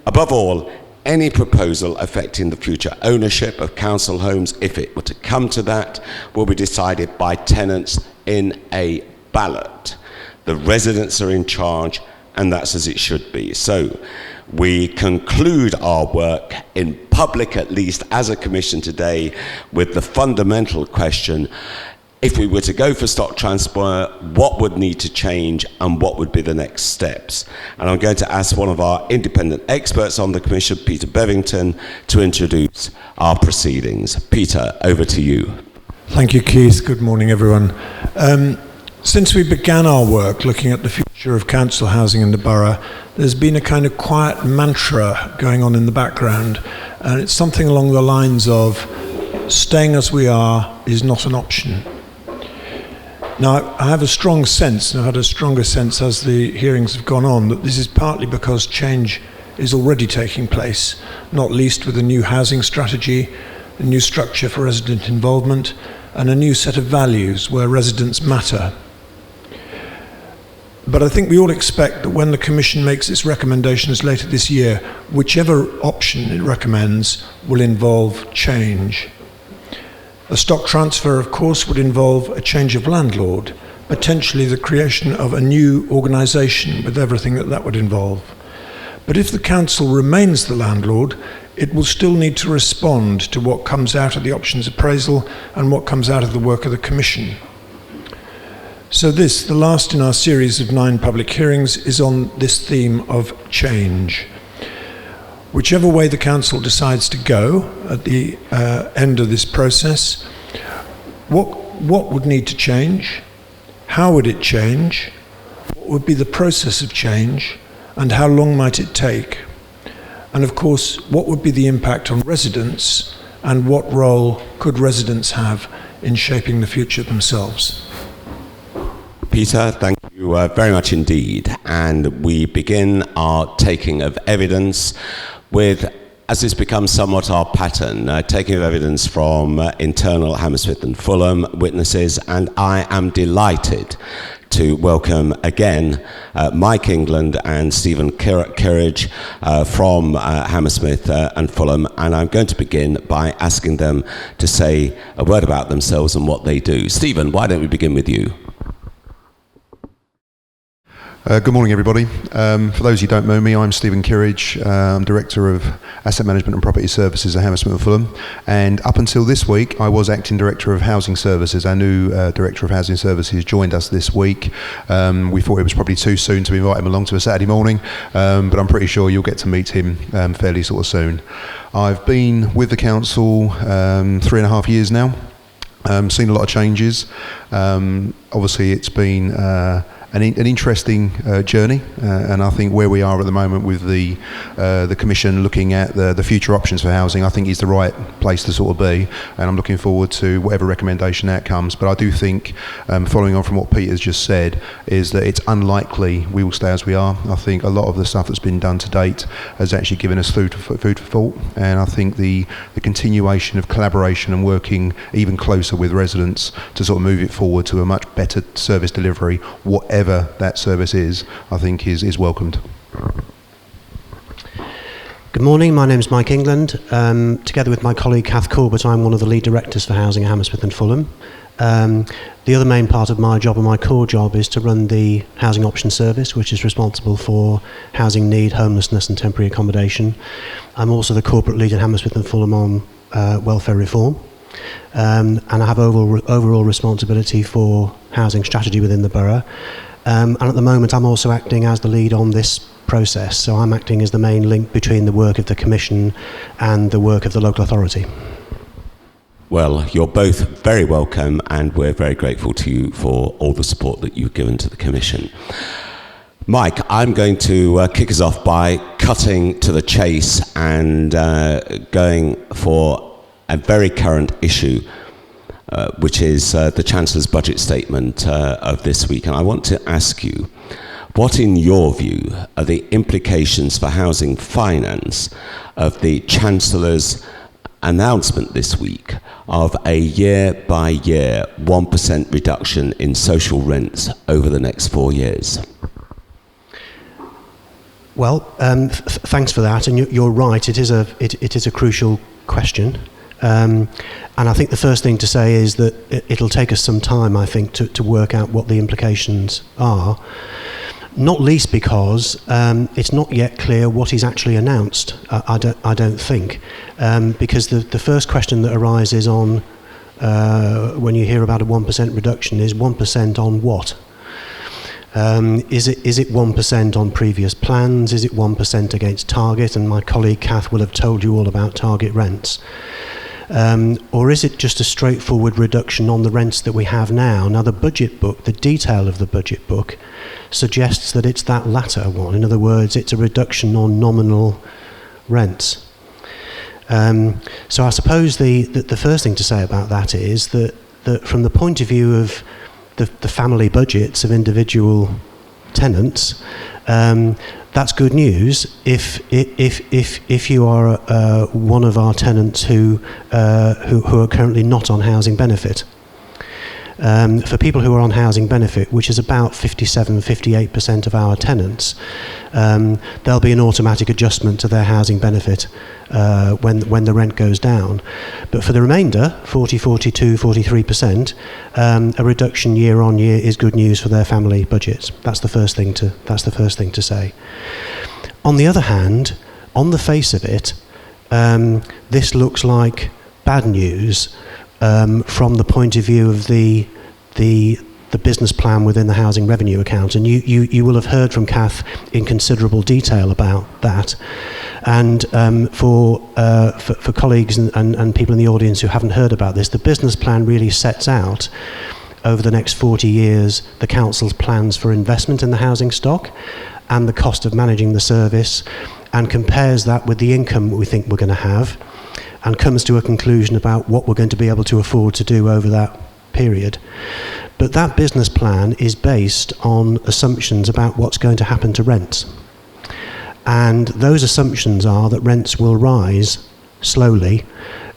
Above all, any proposal affecting the future ownership of council homes, if it were to come to that, will be decided by tenants in a ballot. The residents are in charge, and that's as it should be. So we conclude our work in public, at least as a commission today, with the fundamental question: if we were to go for stock transfer, what would need to change and what would be the next steps? And I'm going to ask one of our independent experts on the commission, Peter Bevington, to introduce our proceedings. Peter, over to you. Thank you, Keith. Good morning, everyone. Since we began our work looking at the future of council housing in the borough, there's been a kind of quiet mantra going on in the background, and it's something along the lines of staying as we are is not an option. Now, I have a strong sense, and I've had a stronger sense as the hearings have gone on, that this is partly because change is already taking place, not least with a new housing strategy, a new structure for resident involvement, and a new set of values where residents matter. But I think we all expect that when the Commission makes its recommendations later this year, whichever option it recommends will involve change. A stock transfer, of course, would involve a change of landlord, potentially the creation of a new organisation with everything that would involve. But if the council remains the landlord, it will still need to respond to what comes out of the options appraisal and what comes out of the work of the Commission. So this, the last in our series of 9 public hearings, is on this theme of change. Whichever way the council decides to go at the end of this process, what would need to change? How would it change? What would be the process of change? And how long might it take? And of course, what would be the impact on residents? And what role could residents have in shaping the future themselves? Peter, thank you very much indeed. And we begin our taking of evidence with, as this becomes somewhat our pattern, taking of evidence from internal Hammersmith and Fulham witnesses, and I am delighted to welcome again Mike England and Stephen Kirridge from Hammersmith and Fulham, and I'm going to begin by asking them to say a word about themselves and what they do. Stephen, why don't we begin with you? Good morning, everybody. For those who don't know me, I'm Stephen Kirridge. I'm Director of Asset Management and Property Services at Hammersmith and Fulham. And up until this week, I was Acting Director of Housing Services. Our new Director of Housing Services joined us this week. We thought it was probably too soon to invite him along to a Saturday morning, but I'm pretty sure you'll get to meet him fairly sort of soon. I've been with the council 3.5 years now. Seen a lot of changes. Obviously, it's been an interesting journey, and I think where we are at the moment with the Commission looking at the future options for housing, I think is the right place to sort of be, and I'm looking forward to whatever recommendation that comes. But I do think, following on from what Peter's just said, is that it's unlikely we will stay as we are. I think a lot of the stuff that's been done to date has actually given us food for thought, and I think the continuation of collaboration and working even closer with residents to sort of move it forward to a much better service delivery, whatever that service is, I think is welcomed. Good morning, my name is Mike England. Together with my colleague Kath Corbett, I'm one of the lead directors for housing at Hammersmith and Fulham. The other main part of my job and my core job is to run the housing option service, which is responsible for housing need, homelessness and temporary accommodation. I'm also the corporate lead at Hammersmith and Fulham on welfare reform. And I have overall responsibility for housing strategy within the borough. And at the moment I'm also acting as the lead on this process, so I'm acting as the main link between the work of the Commission and the work of the local authority. Well, you're both very welcome, and we're very grateful to you for all the support that you've given to the Commission. Mike, I'm going to kick us off by cutting to the chase and going for a very current issue, which is the Chancellor's budget statement of this week. And I want to ask you, what in your view are the implications for housing finance of the Chancellor's announcement this week of a year-by-year 1% reduction in social rents over the next 4 years? Well, thanks for that, and you're right. It is a crucial question, and I think the first thing to say is that it'll take us some time, I think, to work out what the implications are. Not least because it's not yet clear what is actually announced. I don't think, because the first question that arises on when you hear about a 1% reduction is 1% on what? Is it 1% on previous plans? Is it 1% against target? And my colleague Kath will have told you all about target rents. Or is it just a straightforward reduction on the rents that we have now? Now, the budget book, the detail of the budget book, suggests that it's that latter one. In other words, it's a reduction on nominal rents. So I suppose the first thing to say about that is that from the point of view of the family budgets of individual tenants, that's good news if you are one of our tenants who are currently not on housing benefit. For people who are on housing benefit, which is about 57-58% of our tenants, there'll be an automatic adjustment to their housing benefit when the rent goes down. But for the remainder, 40, 42, 43%, a reduction year on year is good news for their family budgets. That's the first thing to say. On the other hand, on the face of it, this looks like bad news from the point of view of the business plan within the housing revenue account, and you will have heard from Kath in considerable detail about that. And for colleagues and people in the audience who haven't heard about this, the business plan really sets out over the next 40 years the council's plans for investment in the housing stock and the cost of managing the service, and compares that with the income we think we're going to have, and comes to a conclusion about what we're going to be able to afford to do over that period. But that business plan is based on assumptions about what's going to happen to rents. And those assumptions are that rents will rise slowly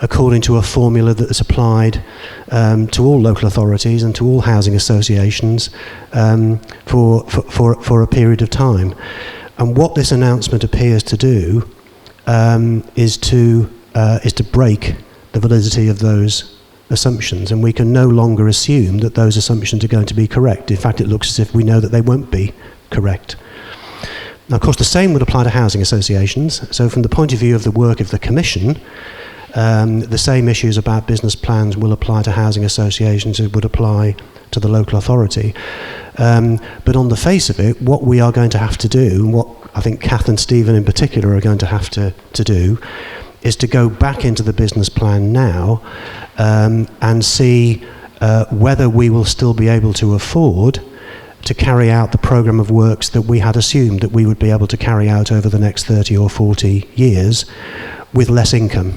according to a formula that is applied to all local authorities and to all housing associations for a period of time. And what this announcement appears to do is to break the validity of those assumptions, and we can no longer assume that those assumptions are going to be correct. In fact, it looks as if we know that they won't be correct. Now, of course, the same would apply to housing associations. So from the point of view of the work of the Commission, the same issues about business plans will apply to housing associations as would apply to the local authority. But on the face of it, what we are going to have to do, and what I think Kath and Stephen in particular are going to have to do, is to go back into the business plan now and see whether we will still be able to afford to carry out the programme of works that we had assumed that we would be able to carry out over the next 30 or 40 years with less income.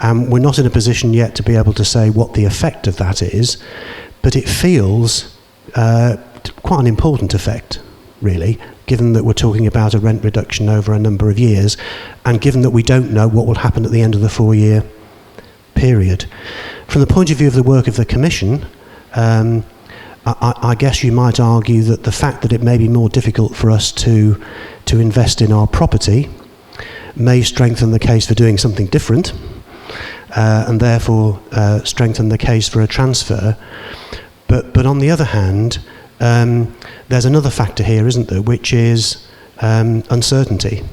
We're not in a position yet to be able to say what the effect of that is, but it feels quite an important effect, really, given that we're talking about a rent reduction over a number of years, and given that we don't know what will happen at the end of the 4-year period. From the point of view of the work of the Commission, I guess you might argue that the fact that it may be more difficult for us to invest in our property may strengthen the case for doing something different, and therefore strengthen the case for a transfer. But on the other hand, there's another factor here, isn't there, which is uncertainty.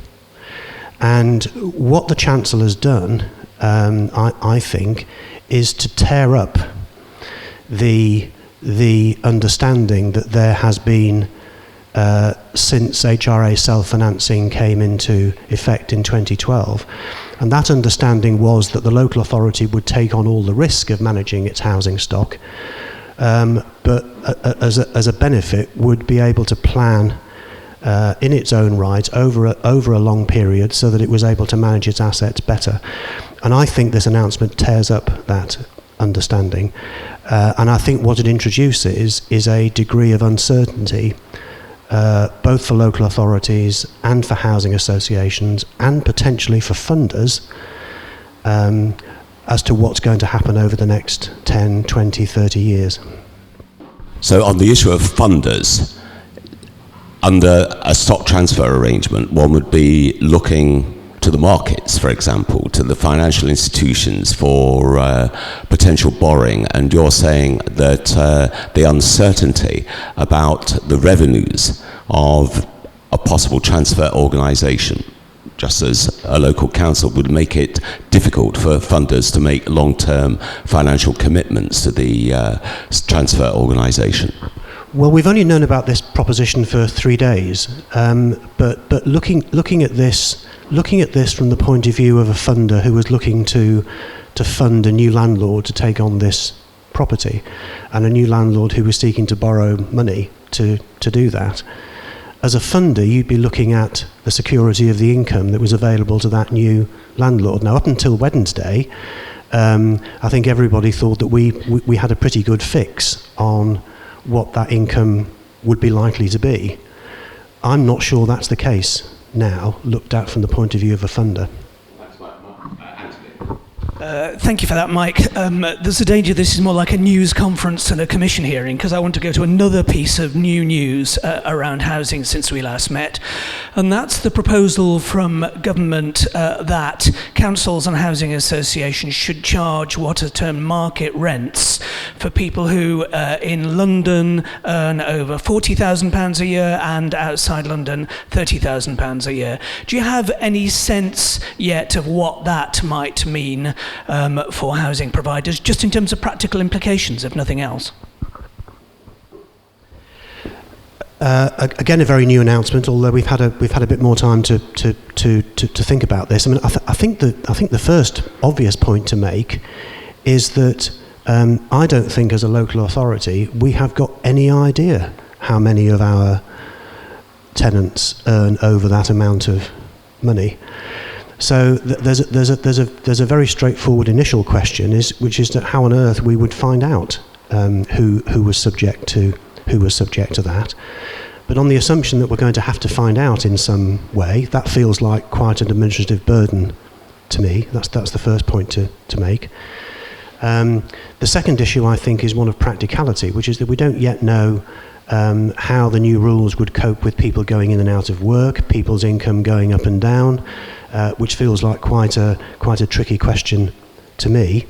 And what the Chancellor's done, I think, is to tear up the understanding that there has been since HRA self-financing came into effect in 2012. And that understanding was that the local authority would take on all the risk of managing its housing stock, but as a benefit would be able to plan in its own right over a long period so that it was able to manage its assets better. And I think this announcement tears up that understanding. And I think what it introduces is a degree of uncertainty, both for local authorities and for housing associations and potentially for funders, as to what's going to happen over the next 10, 20, 30 years. So on the issue of funders, under a stock transfer arrangement, one would be looking to the markets, for example, to the financial institutions for potential borrowing, and you're saying that the uncertainty about the revenues of a possible transfer organisation, just as a local council, would make it difficult for funders to make long-term financial commitments to the transfer organisation. Well, we've only known about this proposition for 3 days, but looking at this from the point of view of a funder who was looking to fund a new landlord to take on this property, and a new landlord who was seeking to borrow money to do that. As a funder, you'd be looking at the security of the income that was available to that new landlord. Now, up until Wednesday, I think everybody thought that we had a pretty good fix on what that income would be likely to be. I'm not sure that's the case now, looked at from the point of view of a funder. Thank you for that, Mike. There's a danger this is more like a news conference than a commission hearing, because I want to go to another piece of new news around housing since we last met, and that's the proposal from government that councils and housing associations should charge what are termed market rents for people who in London earn over £40,000 a year and outside London £30,000 a year. Do you have any sense yet of what that might mean for housing providers, just in terms of practical implications, if nothing else? Again, a very new announcement. Although we've had a bit more time to think about this. I mean, I think the first obvious point to make is that I don't think, as a local authority, we have got any idea how many of our tenants earn over that amount of money. So there's a very straightforward initial question, which is that how on earth we would find out who was subject to that. But on the assumption that we're going to have to find out in some way, that feels like quite an administrative burden to me. That's the first point to make. The second issue, I think, is one of practicality, which is that we don't yet know how the new rules would cope with people going in and out of work, people's income going up and down, which feels like quite a tricky question to me.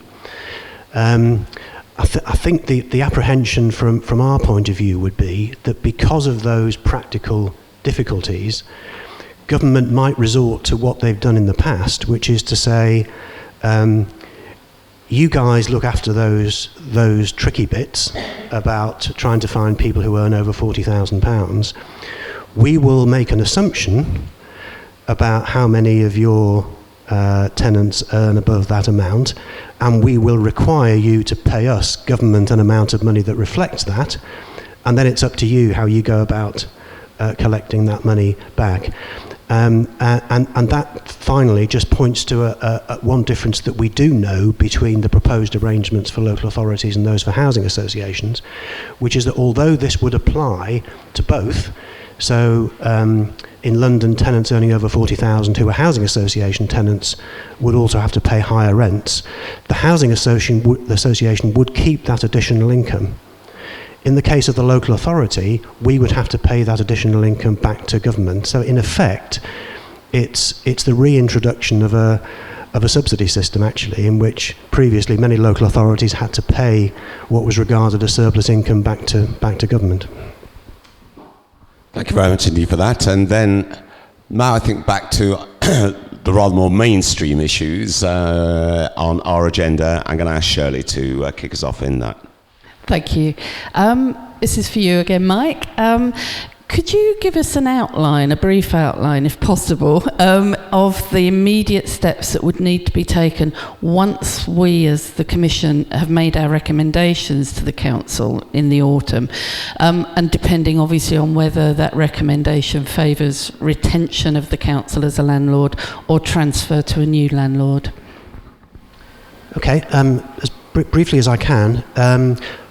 I think the apprehension from our point of view would be that because of those practical difficulties, government might resort to what they've done in the past, which is to say, you guys look after those tricky bits about trying to find people who earn over £40,000. We will make an assumption about how many of your tenants earn above that amount, and we will require you to pay us, government, an amount of money that reflects that, and then it's up to you how you go about collecting that money back. And that finally just points to one difference that we do know between the proposed arrangements for local authorities and those for housing associations, which is that although this would apply to both, so in London, tenants earning over 40,000 who are housing association tenants would also have to pay higher rents. The housing association would keep that additional income. In the case of the local authority, we would have to pay that additional income back to government. So in effect, it's the reintroduction of a subsidy system, actually, in which previously many local authorities had to pay what was regarded as surplus income back to government. Thank you very much indeed for that. And then now I think back to the rather more mainstream issues on our agenda. I'm going to ask Shirley to kick us off in that. Thank you. This is for you again, Mike. Could you give us an outline, a brief outline, if possible, of the immediate steps that would need to be taken once we, as the Commission, have made our recommendations to the Council in the autumn, and depending obviously on whether that recommendation favours retention of the Council as a landlord or transfer to a new landlord? Okay, as briefly as I can.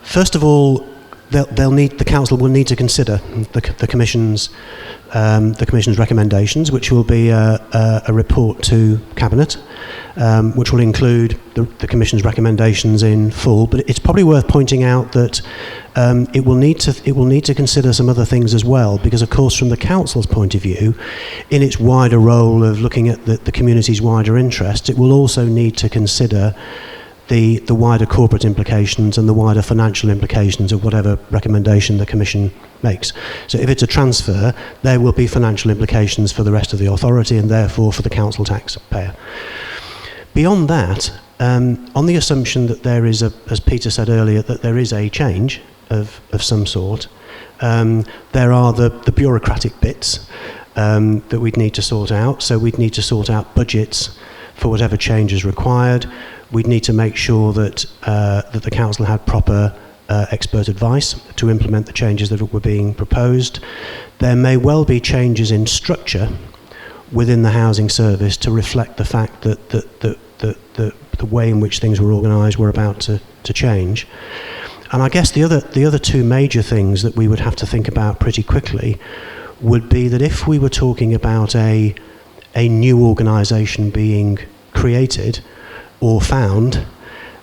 First of all, the Council will need to consider the Commission's recommendations, which will be a report to Cabinet, which will include the Commission's recommendations in full. But it's probably worth pointing out that it will need to consider some other things as well, because of course from the council's point of view, in its wider role of looking at the community's wider interests, it will also need to consider the wider corporate implications and the wider financial implications of whatever recommendation the Commission makes. So if it's a transfer, there will be financial implications for the rest of the authority and therefore for the council taxpayer. Beyond that, on the assumption that there is, as Peter said earlier, that there is a change of some sort, there are the bureaucratic bits that we'd need to sort out. So we'd need to sort out budgets for whatever change is required. We'd need to make sure that that the council had proper expert advice to implement the changes that were being proposed. There may well be changes in structure within the housing service to reflect the fact that the way in which things were organised were about to change. And I guess the other two major things that we would have to think about pretty quickly would be that if we were talking about a new organisation being created or found,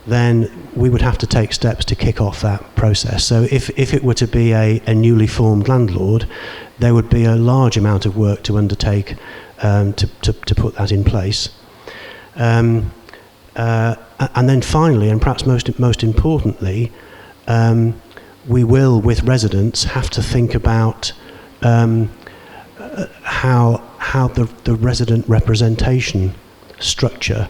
then we would have to take steps to kick off that process. So if it were to be a newly formed landlord, there would be a large amount of work to undertake to put that in place. And then finally, and perhaps most importantly, we will, with residents, have to think about how the resident representation structure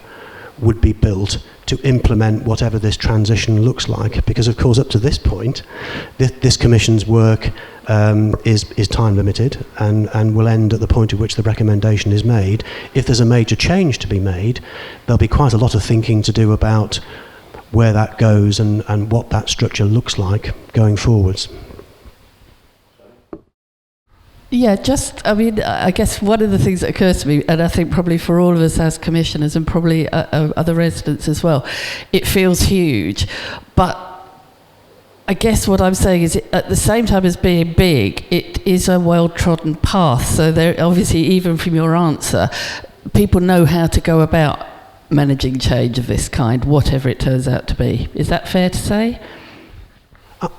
would be built to implement whatever this transition looks like, because of course up to this point this Commission's work is time limited and will end at the point at which the recommendation is made. If there's a major change to be made, there'll be quite a lot of thinking to do about where that goes and what that structure looks like going forwards. Yeah, I mean, I guess one of the things that occurs to me, and I think probably for all of us as commissioners and probably other residents as well, it feels huge. But I guess what I'm saying is, at the same time as being big, it is a well-trodden path. So there, obviously, even from your answer, people know how to go about managing change of this kind, whatever it turns out to be. Is that fair to say?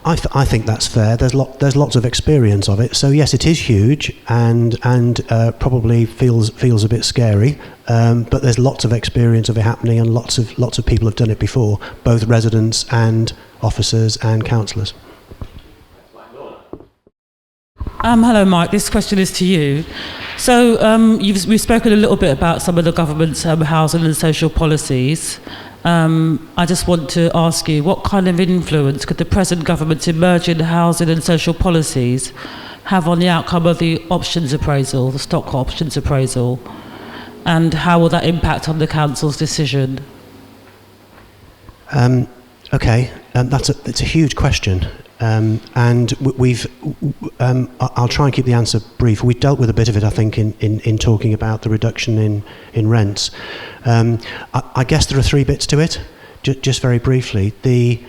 I think that's fair. There's lots of experience of it. So yes, it is huge and probably feels a bit scary. But there's lots of experience of it happening, and lots of people have done it before, both residents and officers and councillors. Hello, Mike. This question is to you. So we've spoken a little bit about some of the government's housing and social policies. I just want to ask you, what kind of influence could the present government's emerging housing and social policies have on the outcome of the options appraisal, the stock options appraisal, and how will that impact on the council's decision? It's a huge question, and I'll try and keep the answer brief. We dealt with a bit of it, I think, in talking about the reduction in rents. I guess there are three bits to it. Just very briefly, the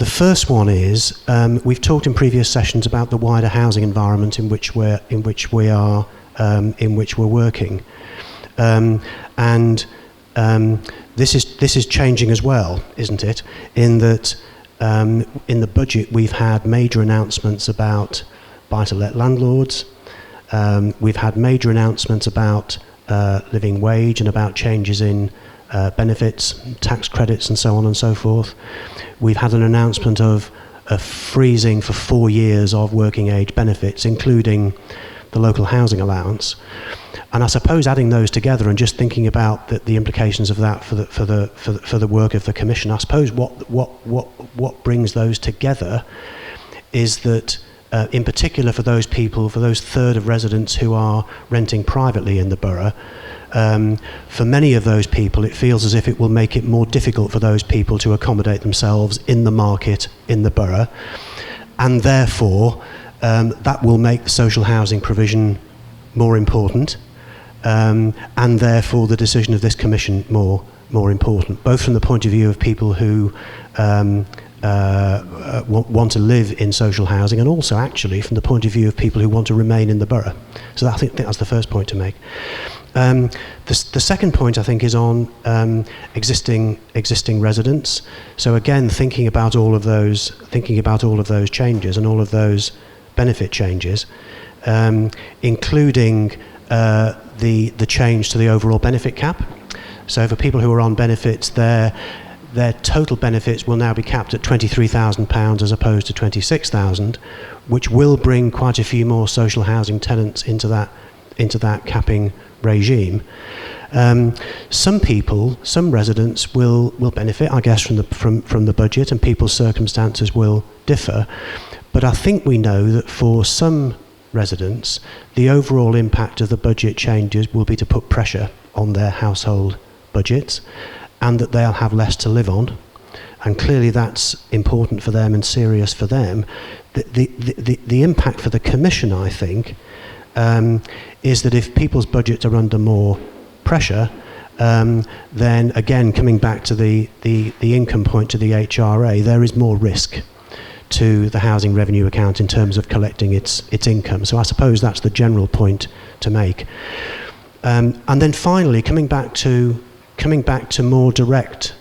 first one is we've talked in previous sessions about the wider housing environment in which we're working, and this is changing as well, isn't it? In that, in the budget, we've had major announcements about buy-to-let landlords. We've had major announcements about living wage and about changes in benefits, tax credits, and so on and so forth. We've had an announcement of a freezing for 4 years of working age benefits, including the local housing allowance. And I suppose adding those together and just thinking about the implications of that for the work of the Commission, I suppose what brings those together is that in particular for those people, for those third of residents who are renting privately in the borough, for many of those people it feels as if it will make it more difficult for those people to accommodate themselves in the market in the borough, and therefore that will make the social housing provision more important, and therefore the decision of this Commission more important, both from the point of view of people who want to live in social housing, and also actually from the point of view of people who want to remain in the borough. So I think that's the first point to make. The second point, I think, is on existing residents. So again, thinking about all of those changes and all of those benefit changes, including the change to the overall benefit cap. So for people who are on benefits, their total benefits will now be capped at £23,000 as opposed to £26,000, which will bring quite a few more social housing tenants into that capping regime. Some residents will benefit, I guess, from the budget, and people's circumstances will differ. But I think we know that for some residents, the overall impact of the budget changes will be to put pressure on their household budgets, and that they'll have less to live on. And clearly that's important for them and serious for them. The impact for the Commission, I think, is that if people's budgets are under more pressure, then again, coming back to the income point to the HRA, there is more risk to the housing revenue account in terms of collecting its income. So I suppose that's the general point to make. And then finally, coming back to more direct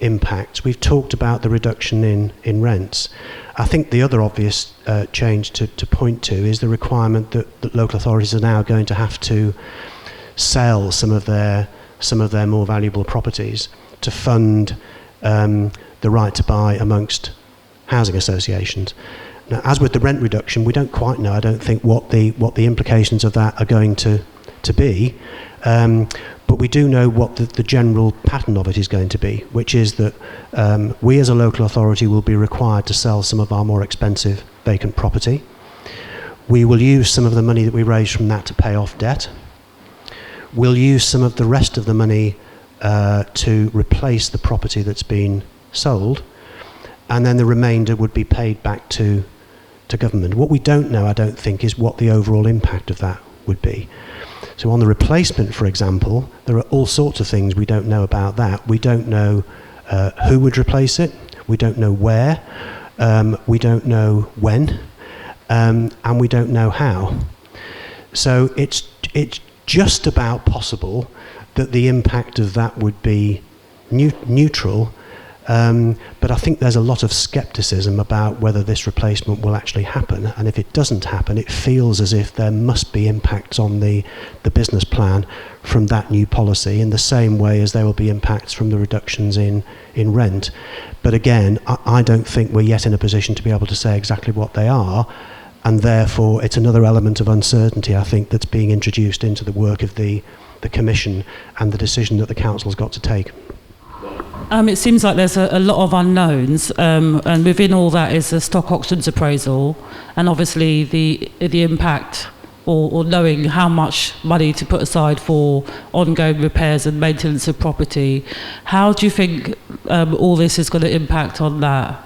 impacts, we've talked about the reduction in rents. I think the other obvious change to point to is the requirement that local authorities are now going to have to sell some of their more valuable properties to fund the right to buy amongst housing associations. Now, as with the rent reduction, we don't quite know, I don't think, what the implications of that are going to be. But we do know what the general pattern of it is going to be, which is that we as a local authority will be required to sell some of our more expensive vacant property. We will use some of the money that we raise from that to pay off debt. We'll use some of the rest of the money to replace the property that's been sold, and then the remainder would be paid back to government. What we don't know, I don't think, is what the overall impact of that would be. So on the replacement, for example, there are all sorts of things we don't know about that. We don't know who would replace it. We don't know where. We don't know when. And we don't know how. So it's just about possible that the impact of that would be neutral. But I think there's a lot of scepticism about whether this replacement will actually happen, and if it doesn't happen, it feels as if there must be impacts on the business plan from that new policy, in the same way as there will be impacts from the reductions in rent. But again, I don't think we're yet in a position to be able to say exactly what they are, and therefore it's another element of uncertainty, I think, that's being introduced into the work of the Commission and the decision that the Council's got to take. It seems like there's a lot of unknowns, and within all that is the stock auctions appraisal, and obviously the impact or knowing how much money to put aside for ongoing repairs and maintenance of property. How do you think all this is going to impact on that?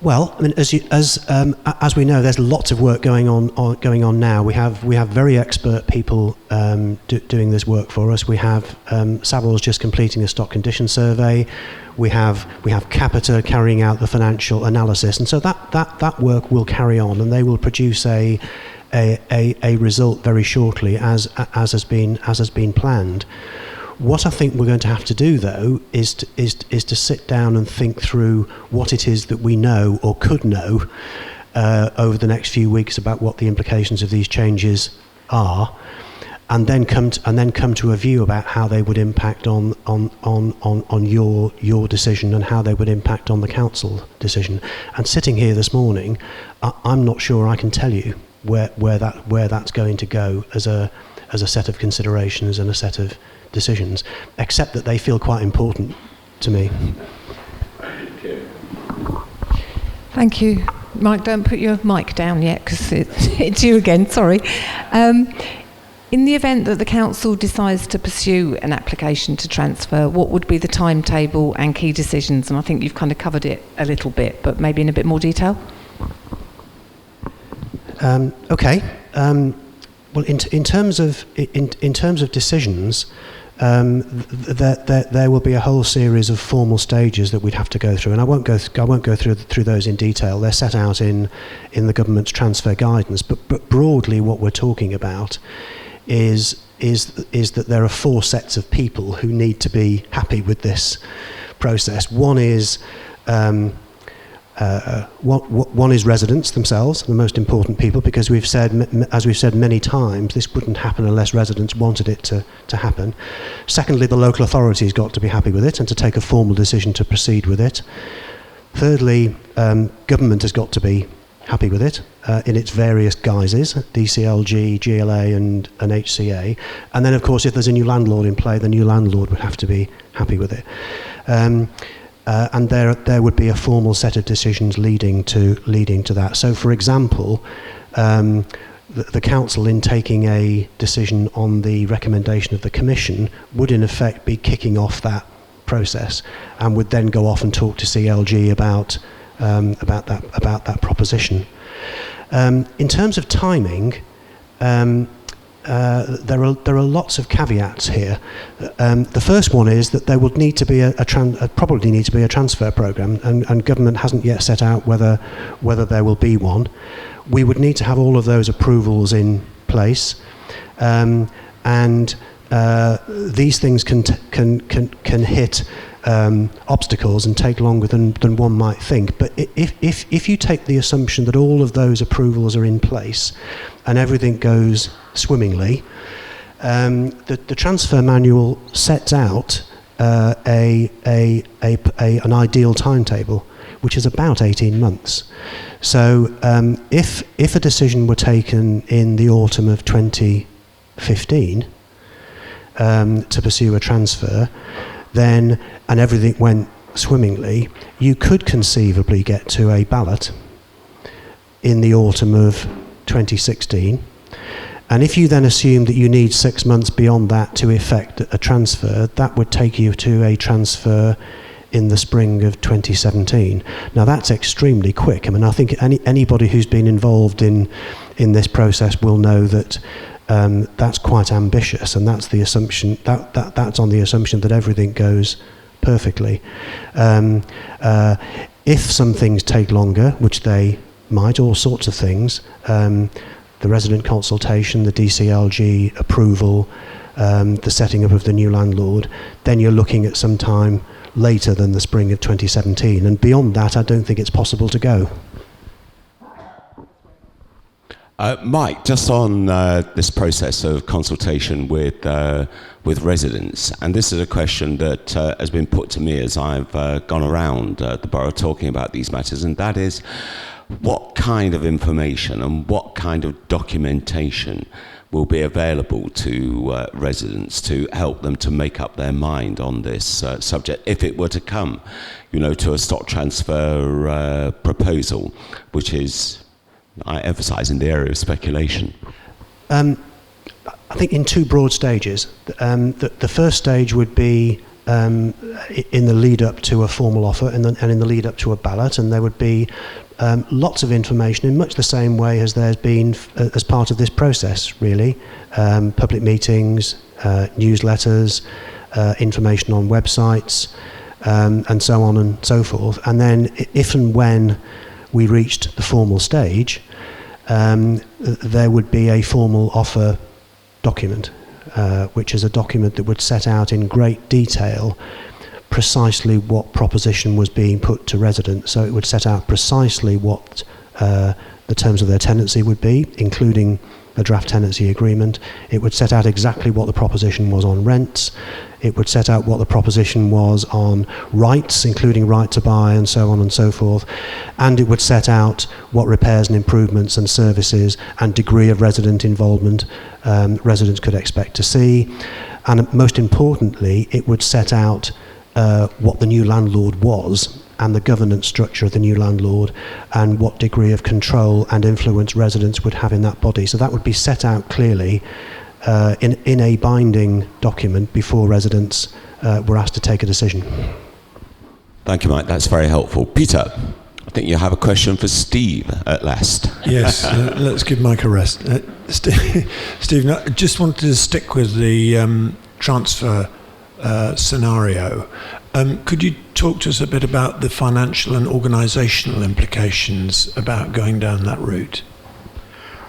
Well, I mean, as we know, there's lots of work going on now. We have very expert people doing this work for us. We have Savills just completing a stock condition survey. We have Capita carrying out the financial analysis, and so that work will carry on, and they will produce a result very shortly, as has been planned. What I think we're going to have to do, though, is to sit down and think through what it is that we know or could know over the next few weeks about what the implications of these changes are, and then come to a view about how they would impact on your decision and how they would impact on the council decision. And sitting here this morning, I'm not sure I can tell you where that's going to go as a set of considerations and a set of decisions, except that they feel quite important to me. Thank you. Mike, don't put your mic down yet, because it's you again, sorry. In the event that the council decides to pursue an application to transfer, what would be the timetable and key decisions? And I think you've kind of covered it a little bit, but maybe in a bit more detail. Okay. Well, in terms of decisions, there will be a whole series of formal stages that we'd have to go through, and I won't go through those in detail. They're set out in the government's transfer guidance. But broadly, what we're talking about is that there are 4 sets of people who need to be happy with this process. One is one is residents themselves, the most important people, because as we've said many times, this wouldn't happen unless residents wanted it to happen. Secondly, the local authority's got to be happy with it and to take a formal decision to proceed with it. Thirdly, government has got to be happy with it in its various guises, DCLG, GLA and HCA. And then, of course, if there's a new landlord in play, the new landlord would have to be happy with it. And there would be a formal set of decisions leading to that. So, for example, the council, in taking a decision on the recommendation of the commission, would in effect be kicking off that process, and would then go off and talk to CLG about that proposition. In terms of timing, there are lots of caveats here. The first one is that there would need to be probably need to be a transfer programme, and government hasn't yet set out whether there will be one. We would need to have all of those approvals in place, and these things can hit obstacles and take longer than one might think. But if you take the assumption that all of those approvals are in place and everything goes swimmingly, the transfer manual sets out an ideal timetable, which is about 18 months. So if a decision were taken in the autumn of 2015 to pursue a transfer, then, and everything went swimmingly, you could conceivably get to a ballot in the autumn of 2016. And if you then assume that you need 6 months beyond that to effect a transfer, that would take you to a transfer in the spring of 2017. Now that's extremely quick. I mean, I think anybody who's been involved in this process will know that that's quite ambitious, and that's the assumption that's on the assumption that everything goes perfectly. If some things take longer, which they might, all sorts of things, the resident consultation, the DCLG approval, the setting up of the new landlord, then you're looking at some time later than the spring of 2017, and beyond that I don't think it's possible to go. Mike, just on this process of consultation with residents, and this is a question that has been put to me as I've gone around the borough talking about these matters, and that is, what kind of information and what kind of documentation will be available to residents to help them to make up their mind on this subject, if it were to come, to a stock transfer proposal, which is, I emphasise, in the area of speculation? I think in 2 broad stages. The first stage would be in the lead up to a formal offer and in the lead up to a ballot, and there would be lots of information in much the same way as there's been as part of this process, really. Public meetings, newsletters, information on websites, and so on and so forth. And then if and when we reached the formal stage, there would be a formal offer document, which is a document that would set out in great detail precisely what proposition was being put to residents. So it would set out precisely what the terms of their tenancy would be, including the draft tenancy agreement. It would set out exactly what the proposition was on rents. It would set out what the proposition was on rights, including right to buy and so on and so forth. And it would set out what repairs and improvements and services and degree of resident involvement residents could expect to see. And most importantly, it would set out what the new landlord was and the governance structure of the new landlord and what degree of control and influence residents would have in that body. So that would be set out clearly in a binding document before residents were asked to take a decision. Thank you, Mike. That's very helpful. Peter, I think you have a question for Steve at last. Yes, let's give Mike a rest. Stephen, I just wanted to stick with the transfer scenario. Could you talk to us a bit about the financial and organisational implications about going down that route?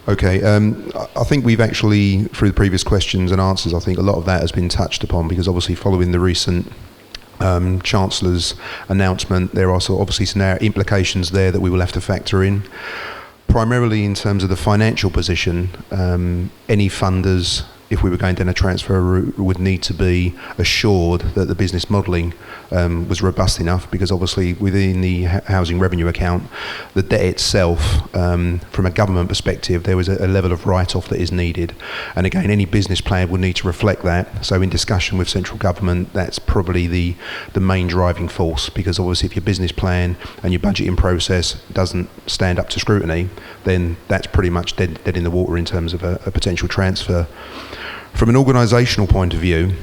Okay, I think we've actually, through the previous questions and answers, I think a lot of that has been touched upon, because obviously following the recent Chancellor's announcement, there are obviously some implications there that we will have to factor in. Primarily in terms of the financial position, any funders, if we were going down a transfer route, would need to be assured that the business modelling was robust enough, because obviously within the housing revenue account, the debt itself, from a government perspective, there was a level of write-off that is needed. And again, any business plan would need to reflect that. So in discussion with central government, that's probably the main driving force, because obviously if your business plan and your budgeting process doesn't stand up to scrutiny, then that's pretty much dead in the water in terms of a potential transfer. From an organisational point of view,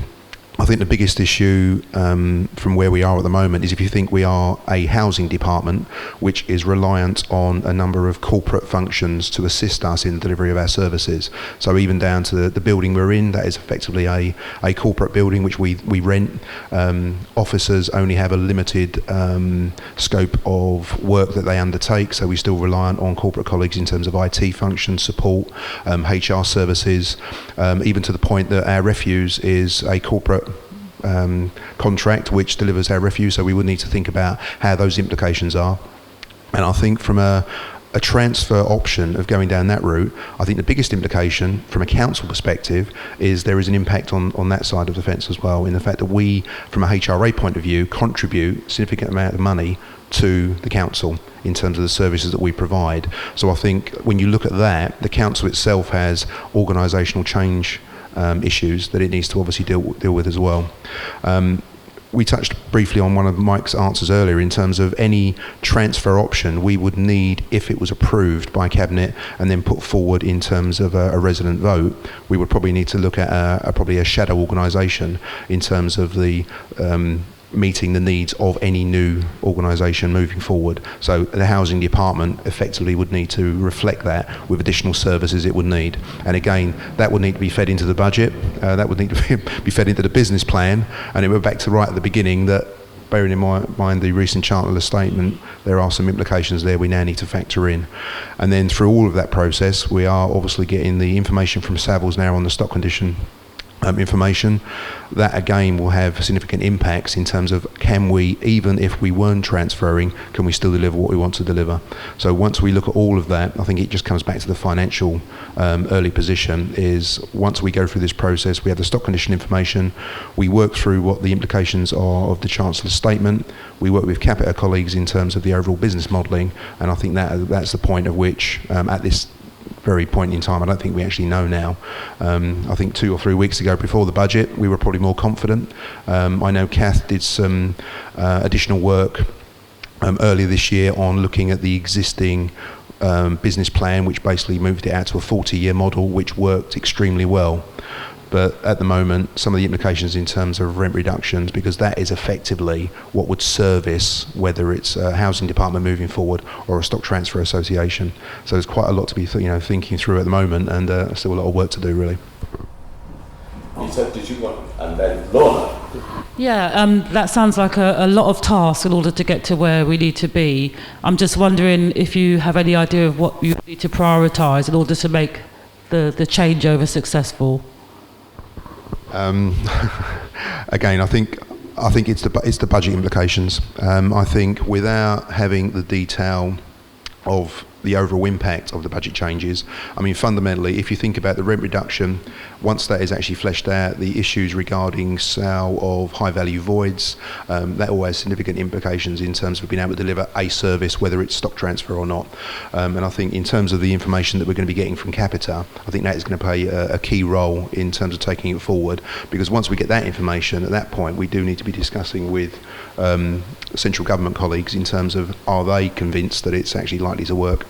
I think the biggest issue from where we are at the moment is if you think we are a housing department which is reliant on a number of corporate functions to assist us in the delivery of our services. So even down to the building we're in, that is effectively a corporate building which we rent. Officers only have a limited scope of work that they undertake, so we're still reliant on corporate colleagues in terms of IT functions, support, HR services, even to the point that our refuse is a corporate contract which delivers our refuse, so we would need to think about how those implications are. And I think from a transfer option of going down that route, I think the biggest implication from a council perspective is there is an impact on that side of the fence as well, in the fact that we, from a HRA point of view, contribute a significant amount of money to the council in terms of the services that we provide. So I think when you look at that, the council itself has organisational change issues that it needs to obviously deal with as well. We touched briefly on one of Mike's answers earlier in terms of any transfer option we would need, if it was approved by Cabinet and then put forward in terms of a resident vote, we would probably need to look at probably a shadow organisation in terms of the meeting the needs of any new organisation moving forward. So the housing department effectively would need to reflect that with additional services it would need. And again, that would need to be fed into the budget, that would need to be fed into the business plan, and it went back to right at the beginning that, bearing in mind the recent Chancellor's statement, there are some implications there we now need to factor in. And then through all of that process, we are obviously getting the information from Savills now on the stock condition information. That again will have significant impacts in terms of, can we, even if we weren't transferring, can we still deliver what we want to deliver? So once we look at all of that, I think it just comes back to the financial early position, is once we go through this process, we have the stock condition information, we work through what the implications are of the Chancellor's statement, we work with Capita colleagues in terms of the overall business modelling, and I think that's the point at which, at this very point in time, I don't think we actually know now. I think 2 or 3 weeks ago, before the budget, we were probably more confident. I know Kath did some additional work earlier this year on looking at the existing business plan, which basically moved it out to a 40-year model, which worked extremely well. But at the moment, some of the implications in terms of rent reductions, because that is effectively what would service whether it's a housing department moving forward or a stock transfer association. So there's quite a lot to be thinking through at the moment, and still a lot of work to do, really. Did you want, and then Lorna? Yeah, that sounds like a lot of tasks in order to get to where we need to be. I'm just wondering if you have any idea of what you need to prioritise in order to make the changeover successful. Again, I think it's the budget implications. I think without having the detail of the overall impact of the budget changes, I mean, fundamentally, if you think about the rent reduction, once that is actually fleshed out, the issues regarding sale of high-value voids, that all has significant implications in terms of being able to deliver a service, whether it's stock transfer or not. And I think in terms of the information that we're going to be getting from Capita, I think that is going to play a key role in terms of taking it forward, because once we get that information, at that point, we do need to be discussing with central government colleagues in terms of, are they convinced that it's actually likely to work?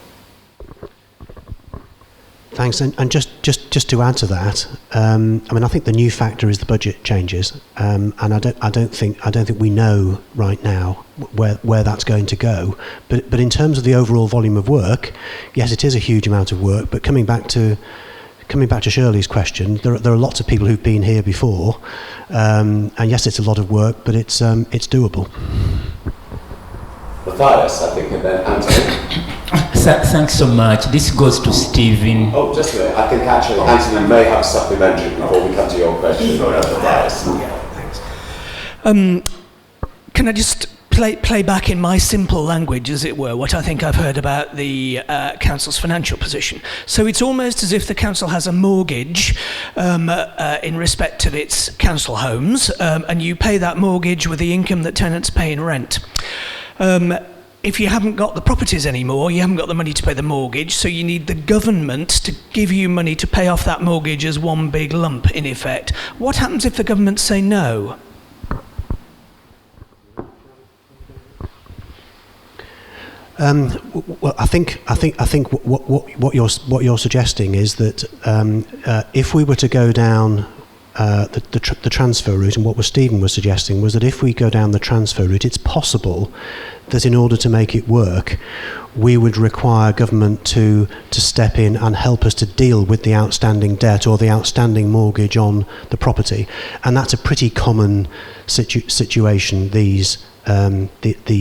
Thanks. And just to add to that, I mean, I think the new factor is the budget changes, and I don't think we know right now where that's going to go. But in terms of the overall volume of work, yes, it is a huge amount of work. But coming back to coming back to Shirley's question, there are lots of people who've been here before, and yes, it's a lot of work, but it's doable. Matthias, I think, and then Anthony. Thanks so much. This goes to Stephen. Oh, just a minute. I think actually Anthony may have supplementary before we come to your question. Matthias. Can I just play back in my simple language, as it were, what I think I've heard about the council's financial position? So it's almost as if the council has a mortgage in respect of its council homes, and you pay that mortgage with the income that tenants pay in rent. If you haven't got the properties anymore, you haven't got the money to pay the mortgage, so you need the government to give you money to pay off that mortgage as one big lump, in effect. What happens if the government say no? Well, I think what you're suggesting is that if we were to go down the transfer route, and what Stephen was suggesting was that if we go down the transfer route, it's possible that in order to make it work, we would require government to step in and help us to deal with the outstanding debt or the outstanding mortgage on the property, and that's a pretty common situation these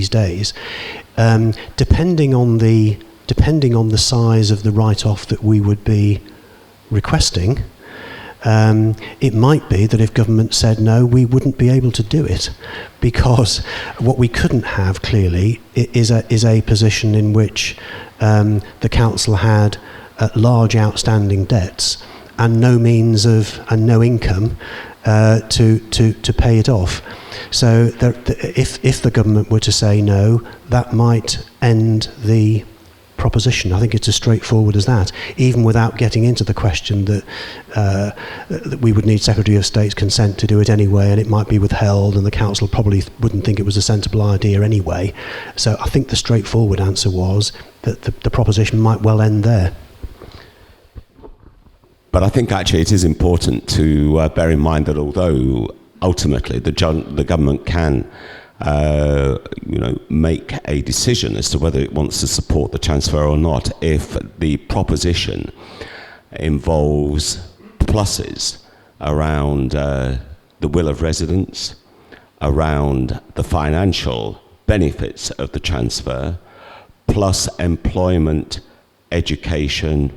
days. Depending on the size of the write-off that we would be requesting, it might be that if government said no, we wouldn't be able to do it, because what we couldn't have clearly is a position in which the council had large outstanding debts and no means of and no income to pay it off. So if the government were to say no, that might end the proposition. I think it's as straightforward as that, even without getting into the question that we would need Secretary of State's consent to do it anyway, and it might be withheld, and the council probably wouldn't think it was a sensible idea anyway. So I think the straightforward answer was that the proposition might well end there. But I think actually it is important to bear in mind that although ultimately the government can make a decision as to whether it wants to support the transfer or not, if the proposition involves pluses around the will of residents, around the financial benefits of the transfer, plus employment, education,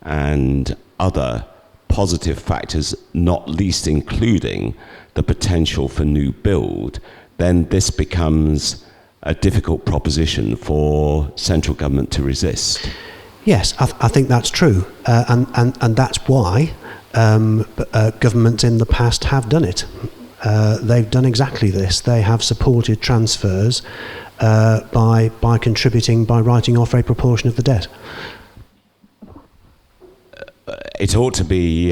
and other positive factors, not least including the potential for new build, then this becomes a difficult proposition for central government to resist. Yes, I think that's true, and that's why governments in the past have done it. They've done exactly this. They have supported transfers by contributing, by writing off a proportion of the debt. It ought to be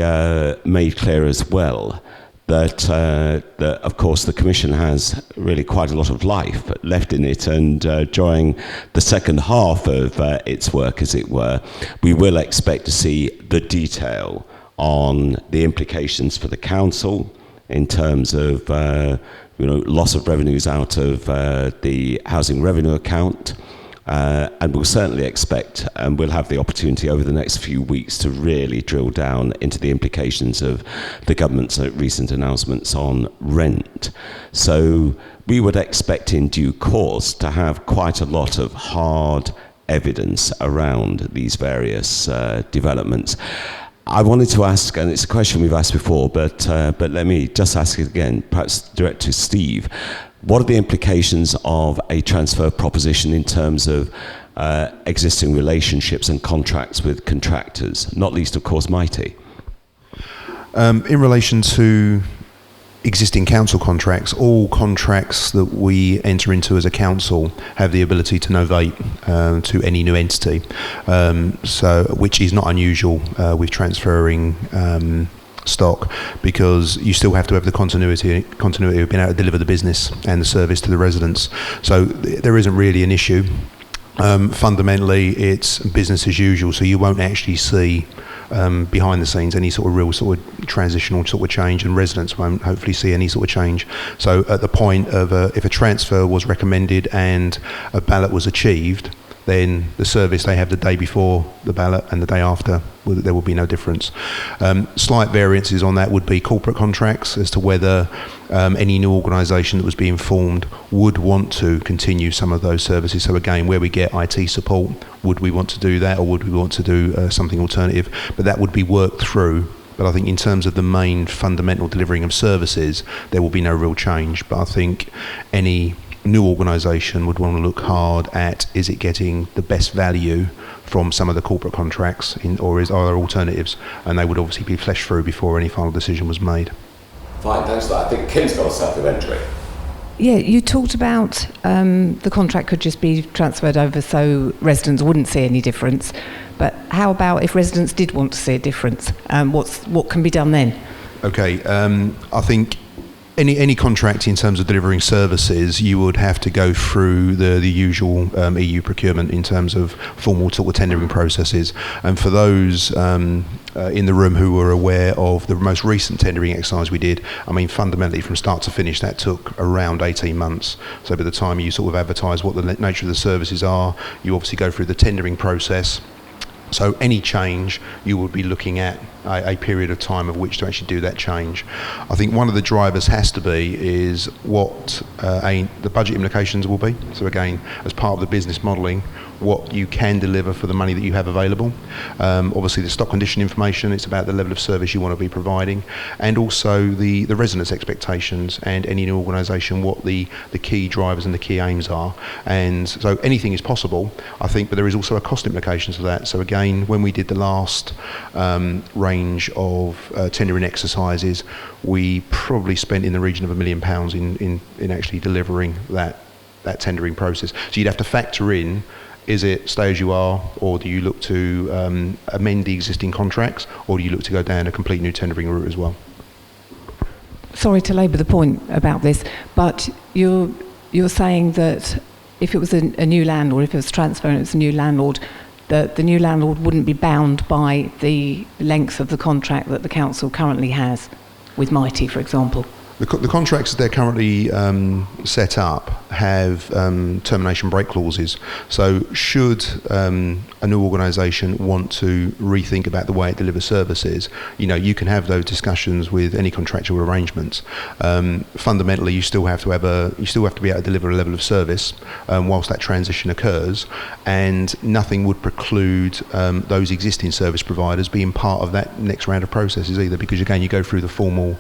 made clear as well that of course the Commission has really quite a lot of life left in it, and during the second half of its work, as it were, we will expect to see the detail on the implications for the Council in terms of loss of revenues out of the housing revenue account. And we'll certainly expect, and we'll have the opportunity over the next few weeks to really drill down into the implications of the government's recent announcements on rent. So we would expect in due course to have quite a lot of hard evidence around these various developments. I wanted to ask, and it's a question we've asked before, but let me just ask it again, perhaps direct to Steve. What are the implications of a transfer proposition in terms of existing relationships and contracts with contractors, not least, of course, Mighty? In relation to existing council contracts, all contracts that we enter into as a council have the ability to novate to any new entity, which is not unusual with transferring stock, because you still have to have the continuity of being able to deliver the business and the service to the residents. So there isn't really an issue. Fundamentally, it's business as usual, so you won't actually see behind the scenes any sort of real sort of transitional sort of change, and residents won't hopefully see any sort of change. So at the point of if a transfer was recommended and a ballot was achieved, then the service they have the day before the ballot and the day after, there will be no difference. Slight variances on that would be corporate contracts as to whether any new organisation that was being formed would want to continue some of those services. So again, where we get IT support, would we want to do that, or would we want to do something alternative? But that would be worked through. But I think in terms of the main fundamental delivering of services, there will be no real change. But I think any new organisation would want to look hard at, is it getting the best value from some of the corporate contracts, or are there alternatives? And they would obviously be fleshed through before any final decision was made. Fine, thanks for that. I think Kim's got a supplementary. Yeah, you talked about the contract could just be transferred over so residents wouldn't see any difference. But how about if residents did want to see a difference? What can be done then? Okay, I think any contract in terms of delivering services, you would have to go through the usual EU procurement in terms of formal sort of tendering processes. And for those in the room who were aware of the most recent tendering exercise we did, I mean, fundamentally from start to finish, that took around 18 months. So by the time you sort of advertise what the nature of the services are, you obviously go through the tendering process. So any change, you would be looking at a period of time of which to actually do that change. I think one of the drivers has to be is what the budget implications will be. So again, as part of the business modelling, what you can deliver for the money that you have available. Obviously the stock condition information, it's about the level of service you want to be providing, and also the residents' expectations and any new organisation, what the key drivers and the key aims are. And so anything is possible, I think, but there is also a cost implication to that. So again, when we did the last range of tendering exercises, we probably spent in the region of £1 million in actually delivering that tendering process. So you'd have to factor in, is it stay as you are, or do you look to amend the existing contracts, or do you look to go down a complete new tendering route as well? Sorry to labour the point about this, but you're saying that if it was a new landlord, if it was transfer and it was a new landlord, the new landlord wouldn't be bound by the length of the contract that the council currently has with Mighty, for example? The contracts that they're currently set up have termination break clauses. So should a new organisation want to rethink about the way it delivers services, you can have those discussions with any contractual arrangements. Fundamentally, you still have to be able to deliver a level of service whilst that transition occurs, and nothing would preclude those existing service providers being part of that next round of processes either, because again, you go through the formal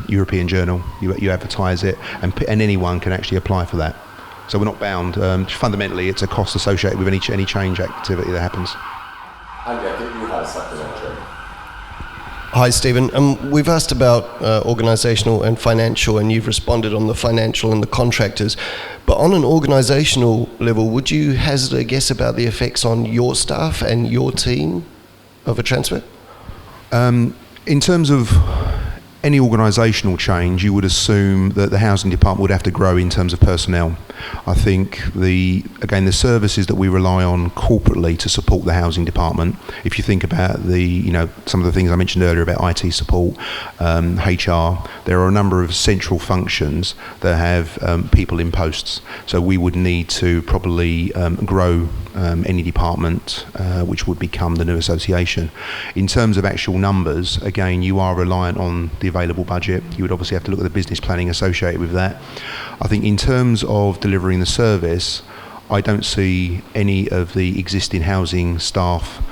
European Journal, you advertise it, and anyone can actually apply for that. So we're not bound. Fundamentally, it's a cost associated with any change activity that happens. Andy, I think you had a supplementary. Hi, Stephen. We've asked about organisational and financial, and you've responded on the financial and the contractors. But on an organisational level, would you hazard a guess about the effects on your staff and your team of a transfer? In terms of any organisational change, you would assume that the housing department would have to grow in terms of personnel. I think the services that we rely on corporately to support the housing department, if you think about some of the things I mentioned earlier about IT support, HR, there are a number of central functions that have people in posts. So we would need to probably grow any department which would become the new association. In terms of actual numbers, again, you are reliant on the available budget. You would obviously have to look at the business planning associated with that. I think in terms of delivering the service, I don't see any of the existing housing staff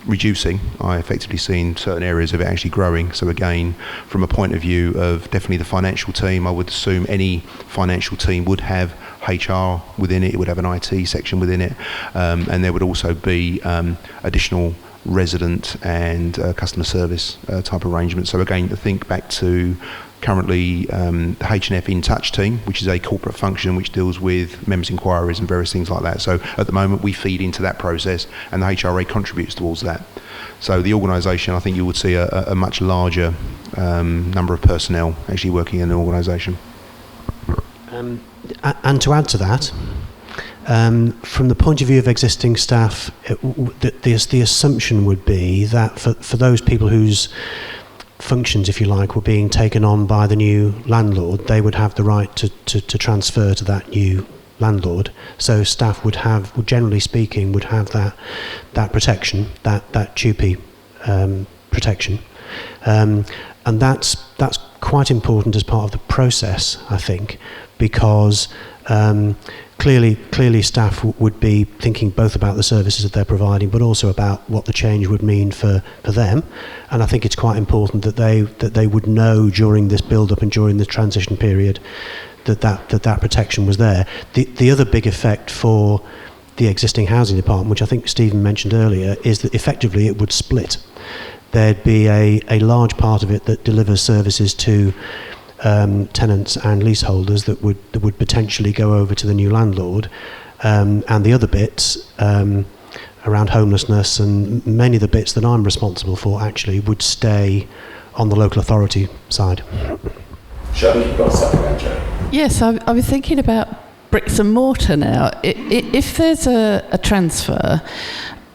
reducing. I effectively seen certain areas of it actually growing. So again, from a point of view of definitely the financial team, I would assume any financial team would have HR within it, it would have an IT section within it, and there would also be additional resident and customer service type arrangements. So again, to think back to currently the H&F In Touch team, which is a corporate function which deals with members' inquiries and various things like that. So at the moment we feed into that process, and the HRA contributes towards that. So the organisation, I think you would see a much larger number of personnel actually working in an organisation. And to add to that, from the point of view of existing staff, the assumption would be that for those people whose functions, if you like, were being taken on by the new landlord, they would have the right to transfer to that new landlord. So staff would generally speaking, would have that protection, that TUPE protection, and that's quite important as part of the process, I think, because clearly staff would be thinking both about the services that they're providing, but also about what the change would mean for them. And I think it's quite important that they would know during this build-up and during the transition period that protection was there. The other big effect for the existing housing department, which I think Stephen mentioned earlier, is that effectively it would split. There'd be a large part of it that delivers services to tenants and leaseholders that would potentially go over to the new landlord, and the other bits around homelessness and many of the bits that I'm responsible for actually would stay on the local authority side. Shirley, you've got something, Andrew? Yes, I was thinking about bricks and mortar now. If there's a transfer,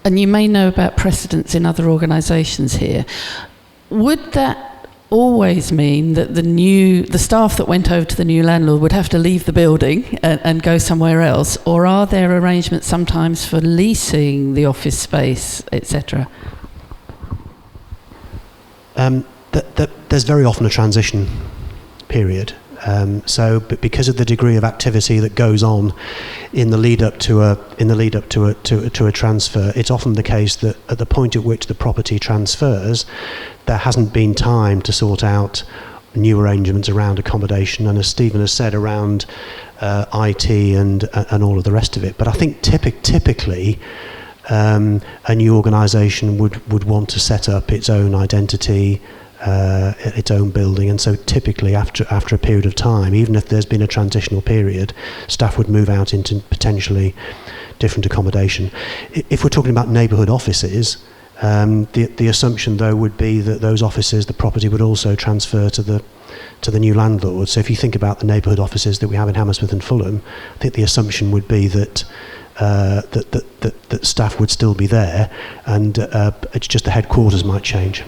and you may know about precedents in other organisations here, would that always mean that the staff that went over to the new landlord would have to leave the building and go somewhere else? Or are there arrangements sometimes for leasing the office space, etc.? There's very often a transition period. But because of the degree of activity that goes on in the lead up to a transfer, it's often the case that at the point at which the property transfers, there hasn't been time to sort out new arrangements around accommodation, and as Stephen has said, around IT and all of the rest of it. But I think typically a new organisation would want to set up its own identity, its own building, and so typically after a period of time, even if there's been a transitional period, staff would move out into potentially different accommodation. If we're talking about neighbourhood offices, the assumption though would be that those offices, the property would also transfer to the new landlord. So if you think about the neighbourhood offices that we have in Hammersmith and Fulham, I think the assumption would be that that staff would still be there, and it's just the headquarters might change.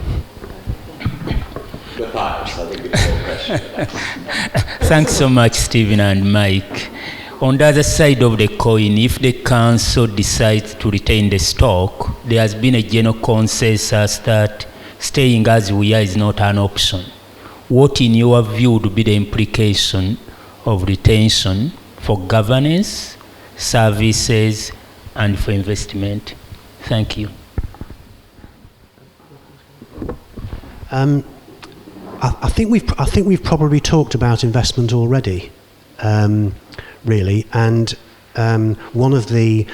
Thanks so much, Stephen and Mike. On the other side of the coin, if the council decides to retain the stock, there has been a general consensus that staying as we are is not an option. What, in your view, would be the implication of retention for governance, services, and for investment? Thank you. I think we've probably talked about investment already, really, and one of the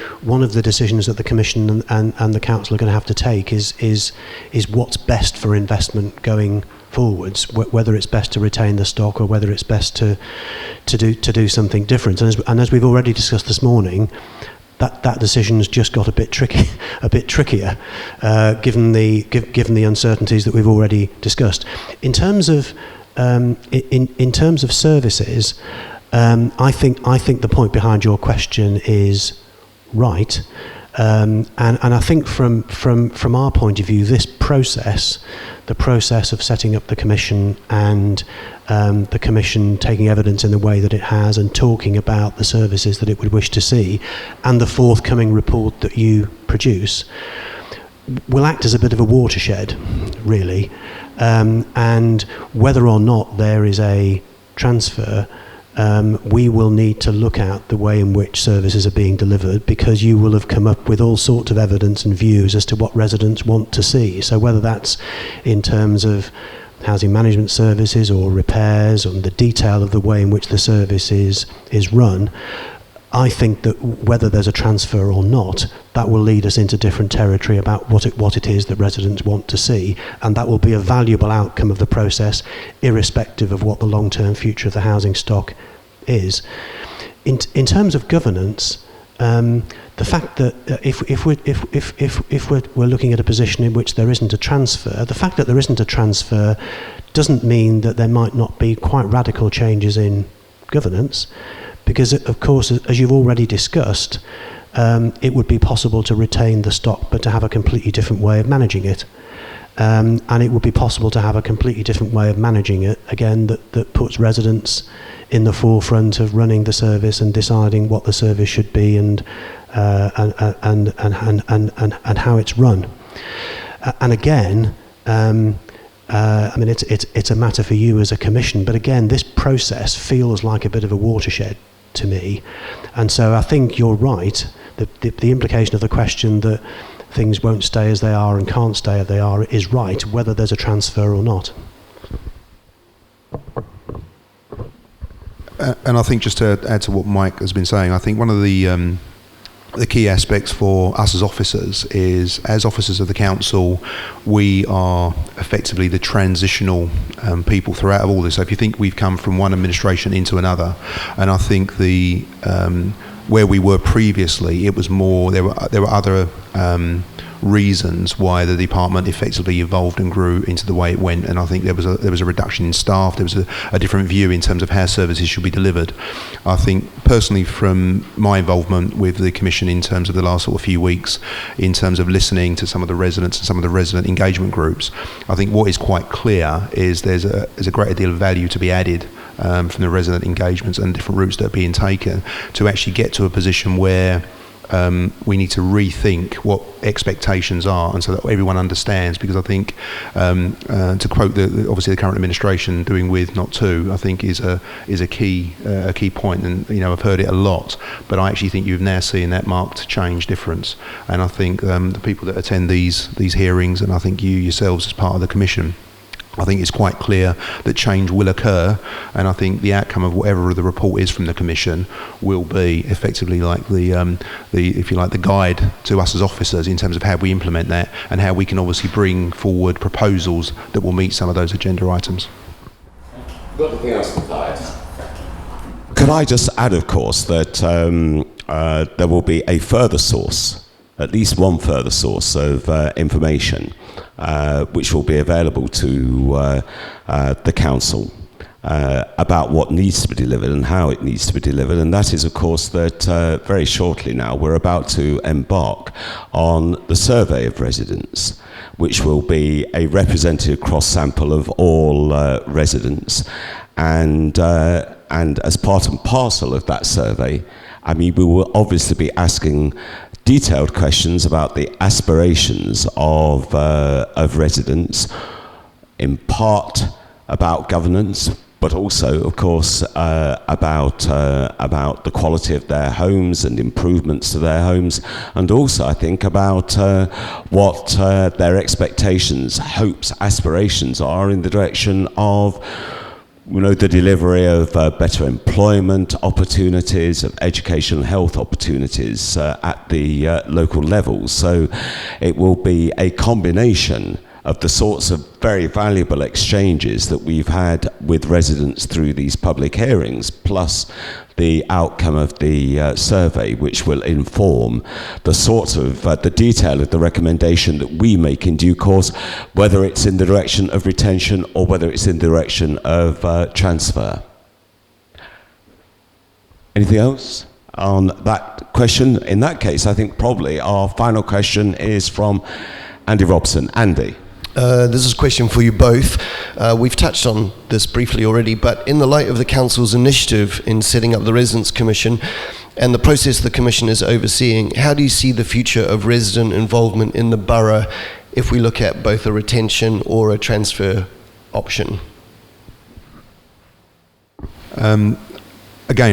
decisions that the Commission and the Council are going to have to take is what's best for investment going forwards, whether it's best to retain the stock or whether it's best to do something different. And as we've already discussed this morning, that decision's just got a bit trickier, given the uncertainties that we've already discussed. In terms of services, I think the point behind your question is right, and I think from our point of view, this process, the process of setting up the Commission and the Commission taking evidence in the way that it has and talking about the services that it would wish to see, and the forthcoming report that you produce, will act as a bit of a watershed, really. And whether or not there is a transfer, we will need to look at the way in which services are being delivered, because you will have come up with all sorts of evidence and views as to what residents want to see. So whether that's in terms of housing management services or repairs, or the detail of the way in which the service is run, I think that whether there's a transfer or not, that will lead us into different territory about what it is that residents want to see, and that will be a valuable outcome of the process, irrespective of what the long-term future of the housing stock is. In terms of governance, the fact that if we're looking at a position in which there isn't a transfer, the fact that there isn't a transfer doesn't mean that there might not be quite radical changes in governance, because of course, as you've already discussed, it would be possible to retain the stock but to have a completely different way of managing it. and it would be possible to have a completely different way of managing it, again, that puts residents in the forefront of running the service and deciding what the service should be and how it's run. And again, I mean, it's a matter for you as a commission, but again, this process feels like a bit of a watershed to me. And so I think you're right. The implication of the question that things won't stay as they are and can't stay as they are is right, whether there's a transfer or not. And I think just to add to what Mike has been saying, I think one of the key aspects for us as officers is, as officers of the council, we are effectively the transitional people throughout all this. So if you think we've come from one administration into another, and I think the where we were previously, it was more, there were other reasons why the department effectively evolved and grew into the way it went, and I think there was a reduction in staff. There was a different view in terms of how services should be delivered. I think personally, from my involvement with the commission in terms of the last sort of few weeks, in terms of listening to some of the residents and some of the resident engagement groups, I think what is quite clear is there's a greater deal of value to be added from the resident engagements and different routes that are being taken to actually get to a position where we need to rethink what expectations are, and so that everyone understands. Because I think, to quote obviously the current administration, doing with not to, I think is a key point. And I've heard it a lot, but I actually think you've now seen that marked change difference. And I think the people that attend these hearings, and I think you yourselves as part of the commission, I think it's quite clear that change will occur, and I think the outcome of whatever the report is from the Commission will be effectively like the guide to us as officers in terms of how we implement that and how we can obviously bring forward proposals that will meet some of those agenda items. Got anything else to add? Could I just add, of course, that there will be a further source, at least one further source of information, which will be available to the council about what needs to be delivered and how it needs to be delivered. And that is, of course, that very shortly now we're about to embark on the survey of residents, which will be a representative cross-sample of all residents. And as part and parcel of that survey, I mean, we will obviously be asking detailed questions about the aspirations of residents, in part about governance, but also, of course, about the quality of their homes and improvements to their homes, and also, I think, about what their expectations, hopes, aspirations are in the direction of the delivery of better employment opportunities, of education and health opportunities at the local levels. So it will be a combination of the sorts of very valuable exchanges that we've had with residents through these public hearings, plus the outcome of the survey, which will inform the sort of the detail of the recommendation that we make in due course, whether it's in the direction of retention or whether it's in the direction of transfer. Anything else on that question? In that case, I think probably our final question is from Andy Robson. Andy. This is a question for you both. We've touched on this briefly already, but in the light of the Council's initiative in setting up the Residents' Commission and the process the Commission is overseeing, how do you see the future of resident involvement in the borough if we look at both a retention or a transfer option? Again,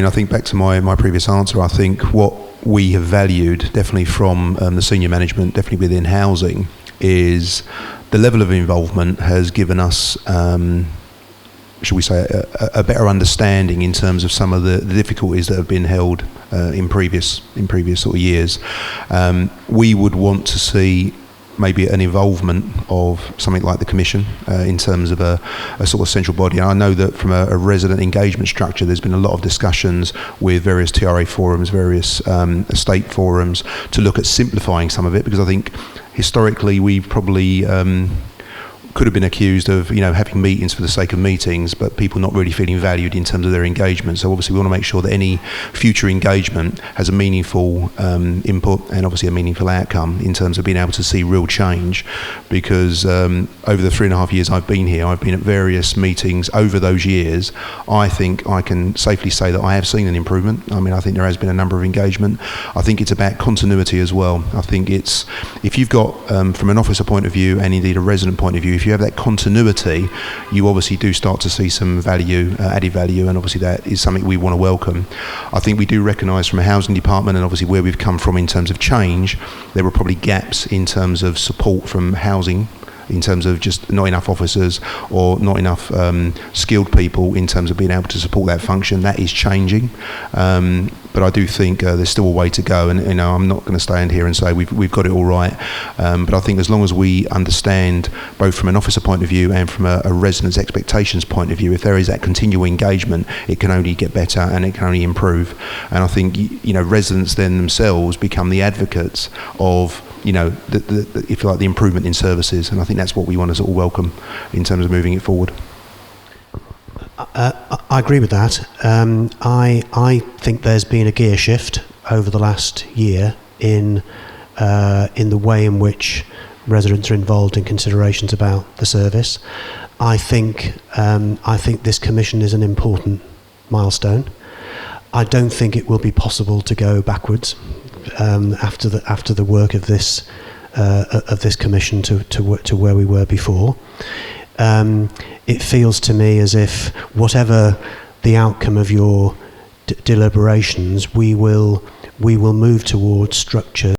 I think back to my previous answer, I think what we have valued, definitely from the senior management, definitely within housing, is the level of involvement has given us, shall we say, a better understanding in terms of some of the difficulties that have been held in previous sort of years. We would want to see maybe an involvement of something like the Commission in terms of a sort of central body. And I know that from a resident engagement structure, there's been a lot of discussions with various TRA forums, various estate forums, to look at simplifying some of it, because I think historically we've probably could have been accused of, having meetings for the sake of meetings, but people not really feeling valued in terms of their engagement. So obviously we want to make sure that any future engagement has a meaningful input and obviously a meaningful outcome in terms of being able to see real change, because over the 3.5 years I've been here, I've been at various meetings over those years. I think I can safely say that I have seen an improvement. I mean, I think there has been a number of engagement. I think it's about continuity as well. I think it's, if you've got, from an officer point of view and indeed a resident point of view, if you have that continuity, you obviously do start to see some value, added value, and obviously that is something we want to welcome. I think we do recognise from a housing department and obviously where we've come from in terms of change, there were probably gaps in terms of support from housing, in terms of just not enough officers or not enough skilled people in terms of being able to support that function. That is changing. But I do think there's still a way to go, and I'm not going to stand here and say we've got it all right. But I think as long as we understand, both from an officer point of view and from a resident's expectations point of view, if there is that continual engagement, it can only get better and it can only improve. And I think residents then themselves become the advocates of if you like, the improvement in services, and I think that's what we want to all welcome in terms of moving it forward. I agree with that. I think there's been a gear shift over the last year in the way in which residents are involved in considerations about the service. I think this commission is an important milestone. I don't think it will be possible to go backwards after the work of this commission to where we were before. It feels to me as if whatever the outcome of your deliberations, we will move towards structure